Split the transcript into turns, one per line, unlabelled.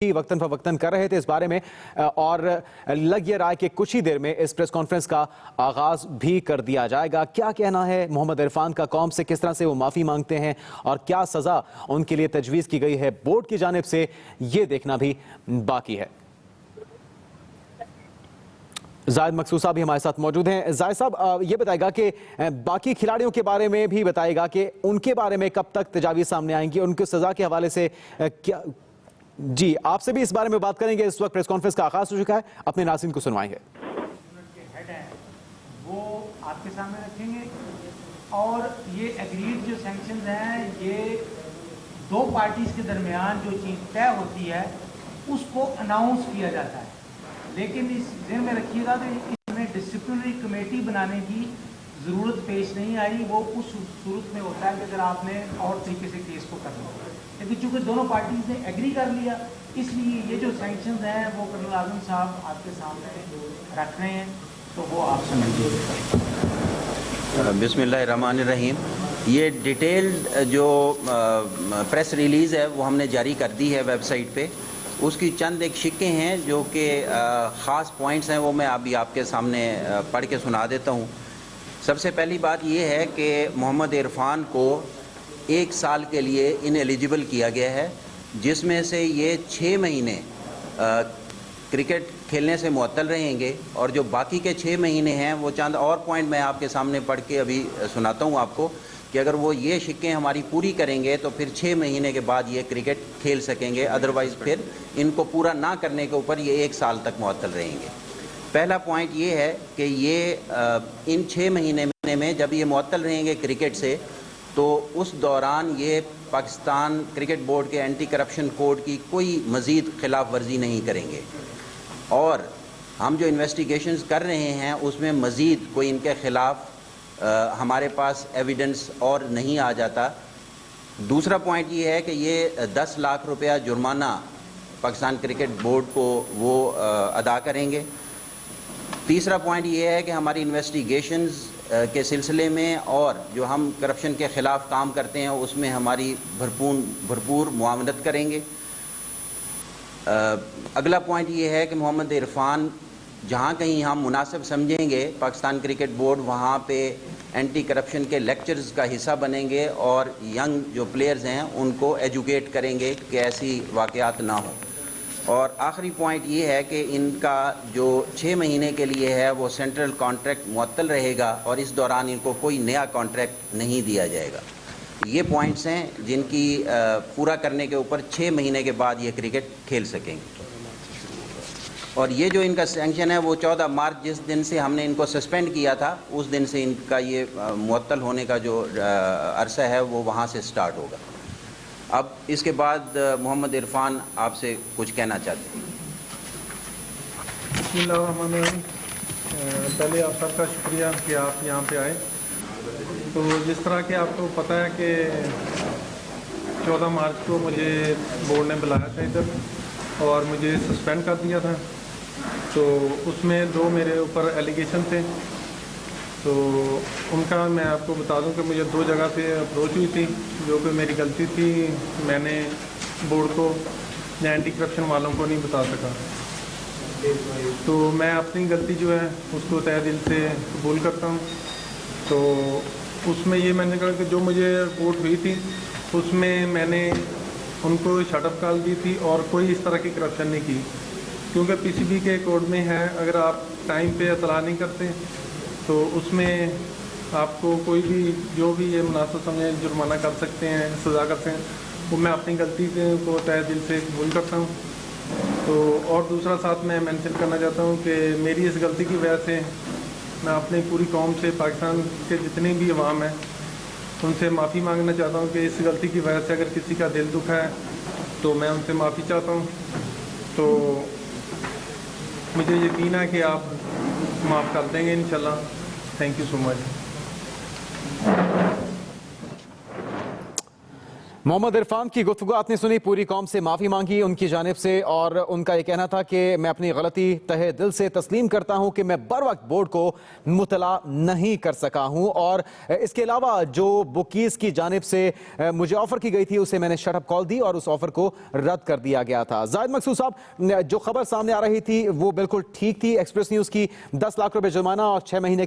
वक्तन फवक्तन कर रहे थे इस बारे में और लग ये रहा है कि कुछ ही देर में इस प्रेस कॉन्फ्रेंस का आगाज भी कर दिया जाएगा। क्या कहना है मोहम्मद इरफान का, कौम से किस तरह से वो माफ़ी मांगते हैं और क्या सज़ा उनके लिए तजवीज़ की गई है बोर्ड की जानिब से, ये देखना भी बाकी है। जायद मकसूद साहब भी हमारे साथ मौजूद हैं। जायद साहब, ये बताएगा कि बाकी खिलाड़ियों के बारे में भी बताएगा कि उनके बारे में कब तक तजावीज़ सामने आएंगी, उनकी सज़ा के हवाले से क्या। जी, आपसे भी इस बारे में बात करेंगे। इस वक्त प्रेस कॉन्फ्रेंस का आगाज हो चुका है, अपने नाज़रीन को सुनवाएंगे।
हेड है वो आपके सामने रखेंगे और ये एग्रीड जो सैंक्शंस हैं ये दो पार्टीज के दरमियान जो चीज़ तय होती है उसको अनाउंस किया जाता है। लेकिन इस ज़हन में रखिएगा कि इसमें डिसिप्लिनरी कमेटी बनाने की ज़रूरत पेश नहीं आई। वो उस सूरत में होता है कि अगर आपने और तरीके से केस को करना हो, लेकिन चूँकि दोनों पार्टीज ने एग्री कर लिया, इसलिए ये जो सैंक्शंस हैं वो कर्नल आज़म साहब आपके सामने रख रहे हैं, तो वो आप समझिए।
बिस्मिल्लाहिर्रहमानिर्रहीम। ये डिटेल्ड जो प्रेस रिलीज़ है वो हमने जारी कर दी है वेबसाइट पे। उसकी चंद एक शिक्के हैं जो कि ख़ास पॉइंट्स हैं, वो मैं अभी आपके सामने पढ़ के सुना देता हूँ। सबसे पहली बात ये है कि मोहम्मद इरफान को 1 साल के लिए इनएलिजिबल किया गया है, जिसमें से ये 6 महीने क्रिकेट खेलने से मुअत्तल रहेंगे और जो बाकी के 6 महीने हैं वो चंद और पॉइंट मैं आपके सामने पढ़ के अभी सुनाता हूँ आपको कि अगर वो ये शिक्के हमारी पूरी करेंगे तो फिर 6 महीने के बाद ये क्रिकेट खेल सकेंगे, अदरवाइज़ फिर इनको पूरा ना करने के ऊपर ये 1 साल तक मुअत्तल रहेंगे। पहला पॉइंट ये है कि ये इन 6 महीने में जब ये मुअत्तल रहेंगे क्रिकेट से, तो उस दौरान ये पाकिस्तान क्रिकेट बोर्ड के एंटी करप्शन कोड की कोई मज़ीद खिलाफ वर्जी नहीं करेंगे और हम जो इन्वेस्टिगेशंस कर रहे हैं उसमें मज़ीद कोई इनके ख़िलाफ़ हमारे पास एविडेंस और नहीं आ जाता। दूसरा पॉइंट ये है कि ये 10 लाख रुपया जुर्माना पाकिस्तान क्रिकेट बोर्ड को वो अदा करेंगे। तीसरा पॉइंट ये है कि हमारी इन्वेस्टिगेशंस के सिलसिले में और जो हम करप्शन के ख़िलाफ़ काम करते हैं उसमें हमारी भरपूर मुआवनत करेंगे। अगला पॉइंट ये है कि मोहम्मद इरफान जहाँ कहीं हम मुनासिब समझेंगे पाकिस्तान क्रिकेट बोर्ड वहाँ पे एंटी करप्शन के लेक्चर्स का हिस्सा बनेंगे और यंग जो प्लेयर्स हैं उनको एजुकेट करेंगे कि ऐसी वाक़यात ना हो। और आखिरी पॉइंट ये है कि इनका जो 6 महीने के लिए है वो सेंट्रल कॉन्ट्रैक्ट मुअत्तल रहेगा और इस दौरान इनको कोई नया कॉन्ट्रैक्ट नहीं दिया जाएगा। ये पॉइंट्स हैं जिनकी पूरा करने के ऊपर 6 महीने के बाद ये क्रिकेट खेल सकेंगे। और ये जो इनका सैंक्शन है वो 14 मार्च जिस दिन से हमने इनको सस्पेंड किया था उस दिन से इनका ये मुअत्तल होने का जो अरसा है वो वहाँ से स्टार्ट होगा। अब इसके बाद मोहम्मद इरफान आपसे कुछ कहना चाहते हैं।
बिस्मिल्लाहिर्रहमानिर्रहीम। पहले आप सबका शुक्रिया कि आप यहाँ पे आए। तो जिस तरह के आपको पता है कि 14 मार्च को मुझे बोर्ड ने बुलाया था इधर और मुझे सस्पेंड कर दिया था। तो उसमें 2 मेरे ऊपर एलिगेशन थे। तो उनका मैं आपको बता दूं कि मुझे 2 जगह से अप्रोच हुई थी, जो कि मेरी गलती थी। मैंने बोर्ड को या एंटी करप्शन वालों को नहीं बता सका। तो मैं अपनी गलती जो है उसको तहे दिल से कबूल करता हूँ। तो उसमें ये मैंने कहा कि जो मुझे रिपोर्ट हुई थी उसमें मैंने उनको शटअप कॉल दी थी और कोई इस तरह की करप्शन नहीं की, क्योंकि पीसीबी के कोड में है अगर आप टाइम पे इतला नहीं करते तो उसमें आपको कोई भी जो भी ये मुनासिब समझे जुर्माना कर सकते हैं, सज़ा करते हैं। वो मैं अपनी गलती को तहे दिल से कबूल करता हूँ। तो और दूसरा साथ मैं मेंशन करना चाहता हूँ कि मेरी इस गलती की वजह से मैं अपनी पूरी कौम से, पाकिस्तान के जितने भी अवाम हैं उनसे माफ़ी मांगना चाहता हूँ कि इस गलती की वजह से अगर किसी का दिल दुखा है तो मैं उनसे माफ़ी चाहता हूँ। तो मुझे यकीन है कि आप माफ़ कर देंगे इंशाल्लाह। Thank you so much.
Mohammad Irfan की गुफ्तगू आपने सुनी, पूरी कौम से माफ़ी मांगी उनकी जानिब से और उनका ये कहना था कि मैं अपनी गलती तहे दिल से तस्लीम करता हूं कि मैं बर वक्त बोर्ड को मुतला नहीं कर सका हूं, और इसके अलावा जो बुकीज़ की जानिब से मुझे ऑफ़र की गई थी उसे मैंने शटअप कॉल दी और उस ऑफ़र को रद्द कर दिया गया था। जाहिद मकसूद साहब, जो खबर सामने आ रही थी वो बिल्कुल ठीक थी। एक्सप्रेस न्यूज़ की 10 लाख रुपए जुर्माना और 6 महीने